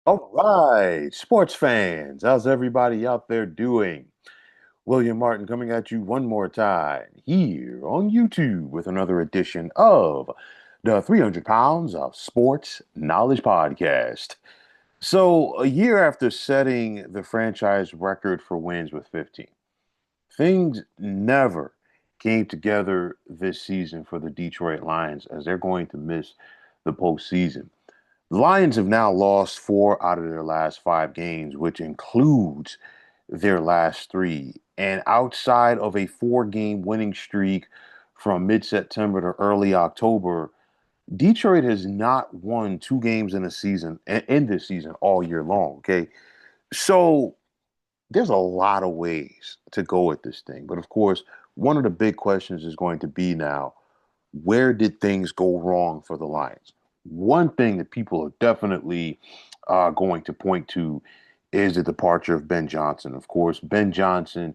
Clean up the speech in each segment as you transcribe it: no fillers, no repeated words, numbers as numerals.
All right, sports fans, how's everybody out there doing? William Martin coming at you one more time here on YouTube with another edition of the 300 Pounds of Sports Knowledge Podcast. So, a year after setting the franchise record for wins with 15, things never came together this season for the Detroit Lions as they're going to miss the postseason. The Lions have now lost four out of their last five games, which includes their last three. And outside of a four-game winning streak from mid-September to early October, Detroit has not won two games in a season in this season all year long. Okay. So there's a lot of ways to go with this thing. But of course, one of the big questions is going to be now, where did things go wrong for the Lions? One thing that people are definitely going to point to is the departure of Ben Johnson. Of course, Ben Johnson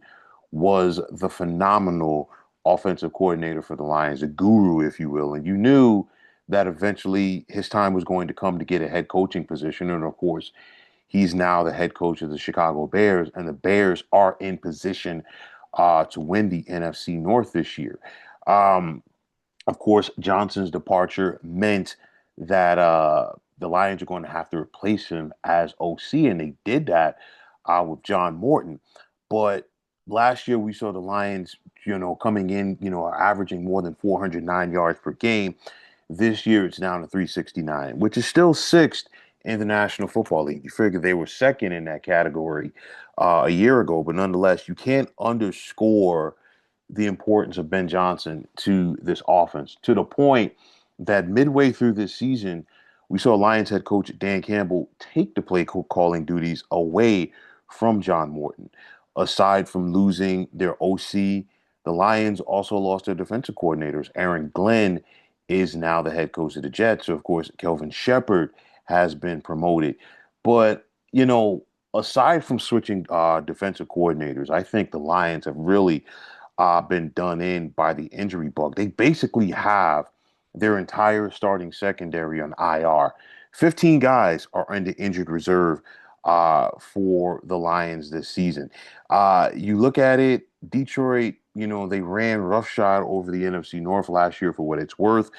was the phenomenal offensive coordinator for the Lions, a guru, if you will. And you knew that eventually his time was going to come to get a head coaching position. And of course, he's now the head coach of the Chicago Bears, and the Bears are in position to win the NFC North this year. Um, of course, Johnson's departure meant that the Lions are going to have to replace him as OC, and they did that with John Morton. But last year we saw the Lions, coming in, averaging more than 409 yards per game. This year it's down to 369, which is still sixth in the National Football League. You figure they were second in that category a year ago, but nonetheless, you can't underscore the importance of Ben Johnson to this offense to the point that midway through this season, we saw Lions head coach Dan Campbell take the play calling duties away from John Morton. Aside from losing their OC, the Lions also lost their defensive coordinators. Aaron Glenn is now the head coach of the Jets. So, of course, Kelvin Shepard has been promoted. But, aside from switching defensive coordinators, I think the Lions have really been done in by the injury bug. They basically have their entire starting secondary on IR. 15 guys are in the injured reserve for the Lions this season. You look at it, Detroit, they ran roughshod over the NFC North last year for what it's worth.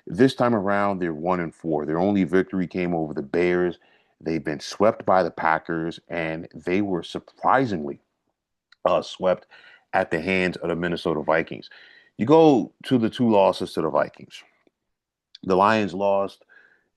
This time around, they're 1-4. Their only victory came over the Bears. They've been swept by the Packers, and they were surprisingly swept at the hands of the Minnesota Vikings. You go to the two losses to the Vikings. The Lions lost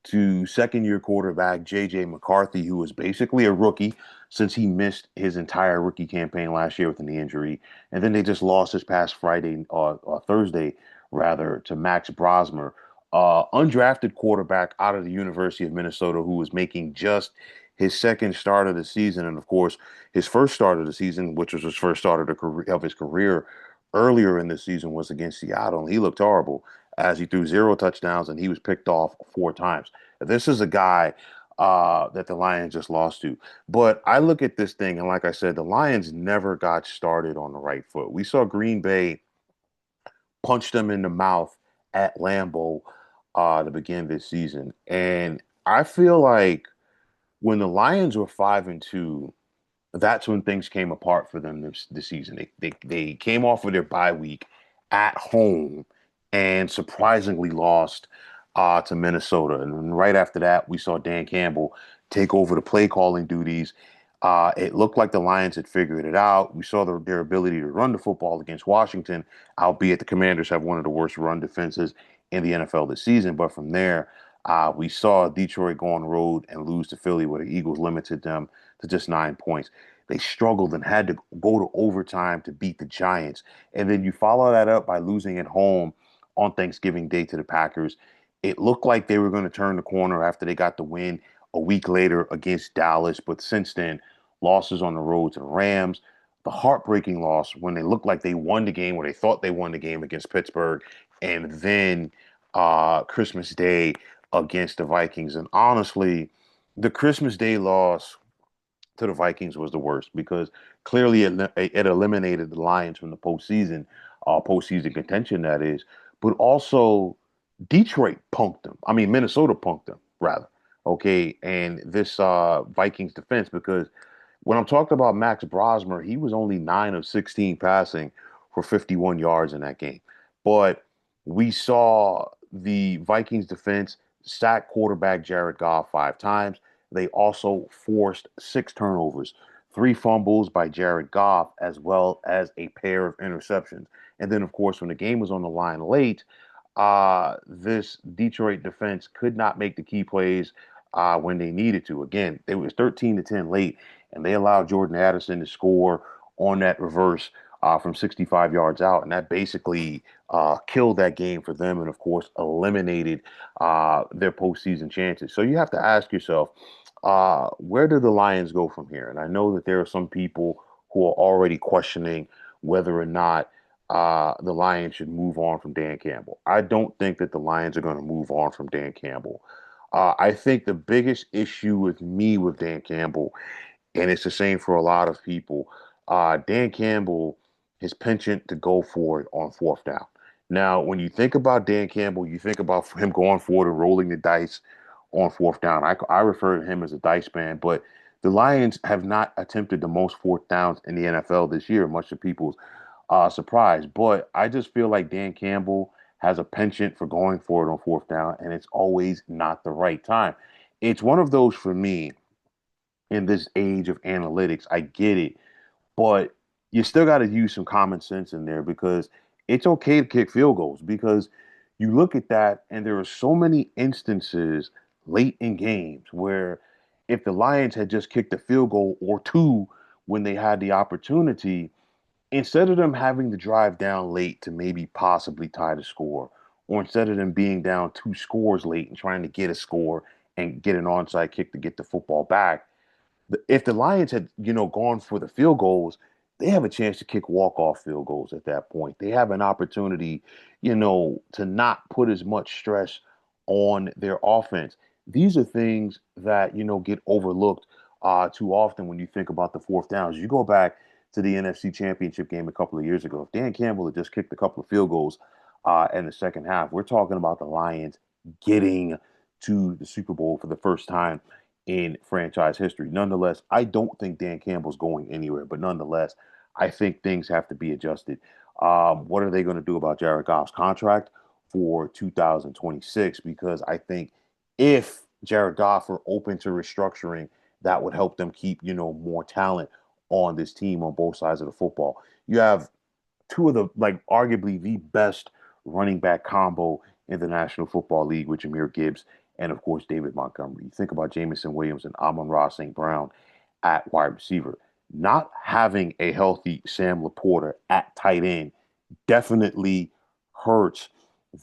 to second year quarterback J.J. McCarthy, who was basically a rookie since he missed his entire rookie campaign last year with an knee injury. And then they just lost this past Friday or Thursday, rather, to Max Brosmer, undrafted quarterback out of the University of Minnesota who was making just his second start of the season. And of course, his first start of the season, which was his first start of his career earlier in the season, was against Seattle. And he looked horrible as he threw zero touchdowns and he was picked off four times. This is a guy that the Lions just lost to. But I look at this thing, and like I said, the Lions never got started on the right foot. We saw Green Bay punch them in the mouth at Lambeau to begin this season. And I feel like when the Lions were 5-2, that's when things came apart for them this season. They came off of their bye week at home and surprisingly lost to Minnesota. And right after that, we saw Dan Campbell take over the play calling duties. It looked like the Lions had figured it out. We saw their ability to run the football against Washington, albeit the Commanders have one of the worst run defenses in the NFL this season. But from there, we saw Detroit go on the road and lose to Philly, where the Eagles limited them to just 9 points. They struggled and had to go to overtime to beat the Giants. And then you follow that up by losing at home on Thanksgiving Day to the Packers. It looked like they were going to turn the corner after they got the win a week later against Dallas. But since then, losses on the road to the Rams, the heartbreaking loss when they looked like they won the game or they thought they won the game against Pittsburgh, and then Christmas Day against the Vikings. And honestly, the Christmas Day loss to the Vikings was the worst because clearly it eliminated the Lions from the postseason contention, that is. But also, Detroit punked them. I mean, Minnesota punked them, rather. Okay, and this Vikings defense, because when I'm talking about Max Brosmer, he was only 9 of 16 passing for 51 yards in that game. But we saw the Vikings defense sack quarterback Jared Goff 5 times. They also forced 6 turnovers, 3 fumbles by Jared Goff, as well as a pair of interceptions. And then, of course, when the game was on the line late, this Detroit defense could not make the key plays when they needed to. Again, it was 13-10 late, and they allowed Jordan Addison to score on that reverse from 65 yards out, and that basically killed that game for them, and of course eliminated their postseason chances. So you have to ask yourself, where do the Lions go from here? And I know that there are some people who are already questioning whether or not the Lions should move on from Dan Campbell. I don't think that the Lions are going to move on from Dan Campbell. I think the biggest issue with me with Dan Campbell, and it's the same for a lot of people, Dan Campbell, his penchant to go for it on fourth down. Now, when you think about Dan Campbell, you think about him going forward and rolling the dice on fourth down. I refer to him as a dice man, but the Lions have not attempted the most fourth downs in the NFL this year, much to people's surprise. But I just feel like Dan Campbell has a penchant for going for it on fourth down, and it's always not the right time. It's one of those for me in this age of analytics. I get it, but you still got to use some common sense in there because it's okay to kick field goals because you look at that and there are so many instances late in games where if the Lions had just kicked a field goal or two when they had the opportunity, instead of them having to drive down late to maybe possibly tie the score, or instead of them being down 2 scores late and trying to get a score and get an onside kick to get the football back, if the Lions had, gone for the field goals, they have a chance to kick walk-off field goals at that point. They have an opportunity, to not put as much stress on their offense. These are things that, get overlooked too often when you think about the fourth downs. You go back to the NFC Championship game a couple of years ago. If Dan Campbell had just kicked a couple of field goals in the second half, we're talking about the Lions getting to the Super Bowl for the first time in franchise history. Nonetheless, I don't think Dan Campbell's going anywhere, but nonetheless, I think things have to be adjusted. What are they going to do about Jared Goff's contract for 2026? Because I think if Jared Goff were open to restructuring, that would help them keep, more talent on this team on both sides of the football. You have two of the like arguably the best running back combo in the National Football League with Jameer Gibbs and of course David Montgomery. You think about Jamison Williams and Amon-Ra St. Brown at wide receiver. Not having a healthy Sam Laporta at tight end definitely hurts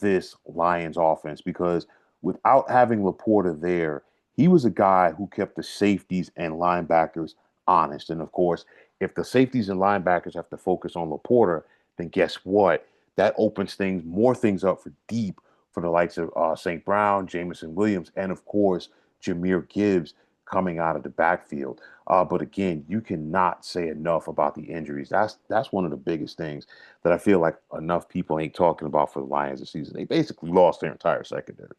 this Lions offense because without having Laporta there, he was a guy who kept the safeties and linebackers honest. And of course, if the safeties and linebackers have to focus on Laporta, then guess what? That opens more things up for deep for the likes of St. Brown, Jamison Williams, and of course, Jameer Gibbs coming out of the backfield. But again, you cannot say enough about the injuries. That's one of the biggest things that I feel like enough people ain't talking about for the Lions this season. They basically lost their entire secondary.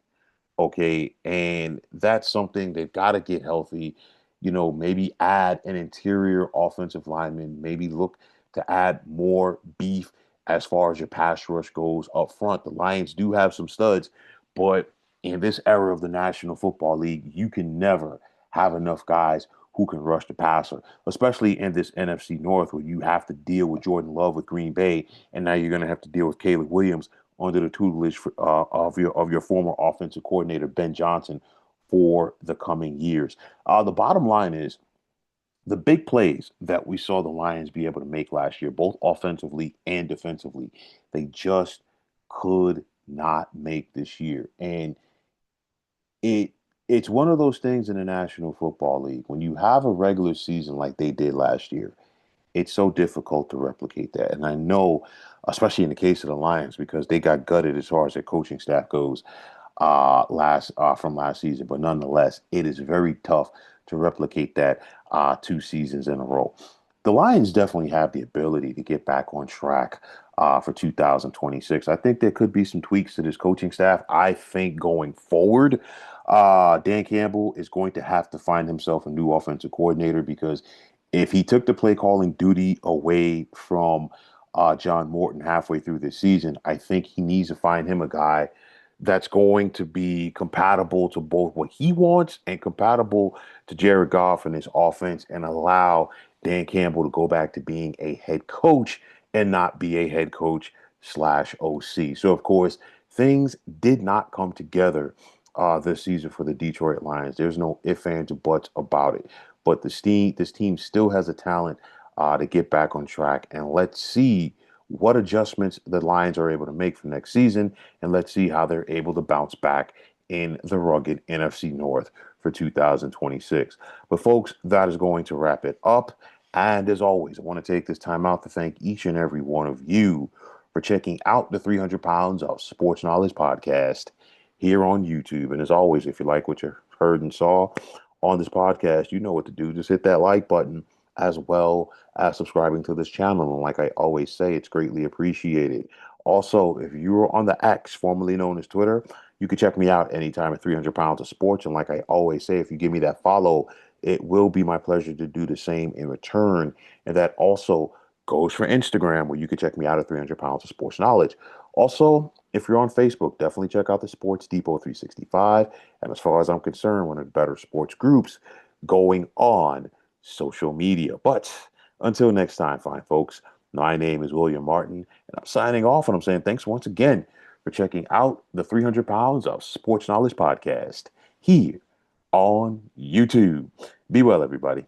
Okay. And that's something they've got to get healthy. Maybe add an interior offensive lineman, maybe look to add more beef as far as your pass rush goes up front. The Lions do have some studs, but in this era of the National Football League, you can never have enough guys who can rush the passer, especially in this NFC North where you have to deal with Jordan Love with Green Bay, and now you're going to have to deal with Caleb Williams under the tutelage of your former offensive coordinator Ben Johnson for the coming years. The bottom line is the big plays that we saw the Lions be able to make last year, both offensively and defensively, they just could not make this year. And it it's one of those things in the National Football League. When you have a regular season like they did last year, it's so difficult to replicate that. And I know, especially in the case of the Lions, because they got gutted as far as their coaching staff goes last from last season. But nonetheless, it is very tough to replicate that 2 seasons in a row. The Lions definitely have the ability to get back on track for 2026. I think there could be some tweaks to this coaching staff. I think going forward, Dan Campbell is going to have to find himself a new offensive coordinator because if he took the play calling duty away from John Morton halfway through this season, I think he needs to find him a guy that's going to be compatible to both what he wants and compatible to Jared Goff and his offense and allow Dan Campbell to go back to being a head coach and not be a head coach slash OC. So, of course, things did not come together this season for the Detroit Lions. There's no ifs, ands, or buts about it. But this team still has a talent to get back on track. And let's see what adjustments the Lions are able to make for next season. And let's see how they're able to bounce back in the rugged NFC North for 2026. But, folks, that is going to wrap it up. And as always, I want to take this time out to thank each and every one of you for checking out the 300 Pounds of Sports Knowledge podcast here on YouTube. And as always, if you like what you heard and saw on this podcast, you know what to do. Just hit that like button as well as subscribing to this channel. And like I always say, it's greatly appreciated. Also, if you're on the X, formerly known as Twitter, you can check me out anytime at 300 Pounds of Sports. And like I always say, if you give me that follow, it will be my pleasure to do the same in return. And that also goes for Instagram, where you can check me out at 300 Pounds of Sports Knowledge. Also, if you're on Facebook, definitely check out the Sports Depot 365. And as far as I'm concerned, one of the better sports groups going on social media. But until next time, fine folks, my name is William Martin, and I'm signing off, and I'm saying thanks once again for checking out the 300 Pounds of Sports Knowledge podcast here on YouTube. Be well, everybody.